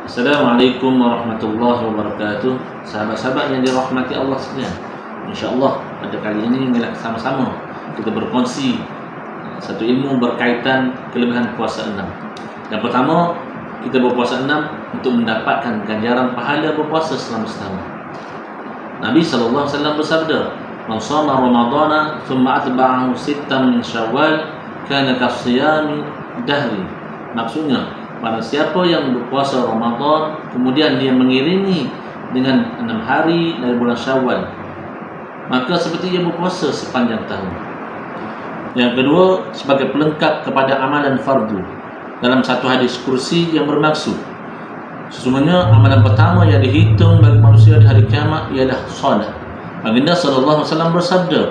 Assalamualaikum warahmatullahi wabarakatuh. Sahabat-sahabat yang dirahmati Allah sekalian, InsyaAllah pada kali ini kita sama-sama kita berkongsi satu ilmu berkaitan kelebihan puasa 6. Yang pertama, kita berpuasa 6 untuk mendapatkan ganjaran pahala berpuasa selama setahun. Nabi SAW bersabda, "Man shama Ramadana thumma atba'ahu sittan min Syawal kana kasiyami dahri." Maksudnya, pada siapa yang berpuasa Ramadan kemudian dia mengiringi dengan 6 hari dari bulan Syawal, maka seperti dia berpuasa sepanjang tahun. Yang kedua, sebagai pelengkap kepada amalan fardu. Dalam satu hadis kursi yang bermaksud, sesungguhnya amalan pertama yang dihitung bagi manusia di hari kiamat ialah solat. Baginda sallallahu alaihi wasallam bersabda,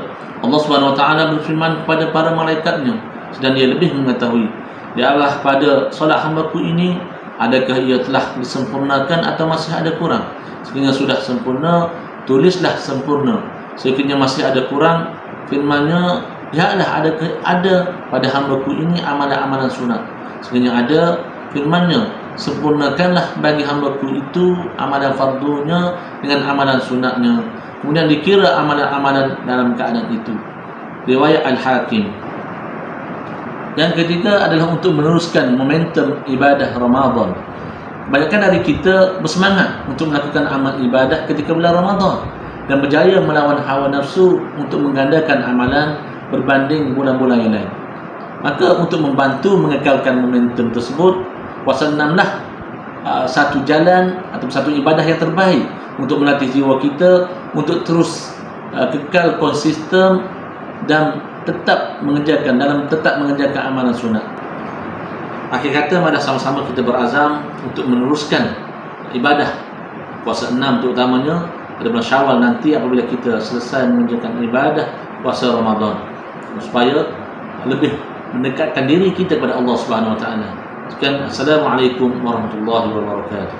Allah Subhanahu wa taala berfirman kepada para malaikatnya, sedang dia lebih mengetahui, "Ya Allah, pada solat hamba-Ku ini, adakah ia telah disempurnakan atau masih ada kurang? Sekiranya sudah sempurna, tulislah sempurna. Sekiranya masih ada kurang, firman-Nya, Ya Allah, ada pada hamba-Ku ini amalan-amalan sunat. Sekiranya ada, firman-Nya, sempurnakanlah bagi hamba-Ku itu amalan fardunya dengan amalan sunatnya." Kemudian dikira amalan-amalan dalam keadaan itu. Riwayat Al-Hakim. Yang ketiga adalah untuk meneruskan momentum ibadah Ramadan. Kebanyakan dari kita bersemangat untuk melakukan amal ibadah ketika bulan Ramadan dan berjaya melawan hawa nafsu untuk menggandakan amalan berbanding bulan-bulan yang lain. Maka untuk membantu mengekalkan momentum tersebut, puasa 6 lah satu jalan atau satu ibadah yang terbaik untuk melatih jiwa kita untuk terus kekal konsisten dan tetap mengerjakan amalan sunat. Akhir kata, mari sama-sama kita berazam untuk meneruskan ibadah puasa 6 terutamanya pada bulan Syawal nanti apabila kita selesai mengerjakan ibadah puasa Ramadan, supaya lebih mendekatkan diri kita kepada Allah Subhanahu wa taala. Sekian, assalamualaikum warahmatullahi wabarakatuh.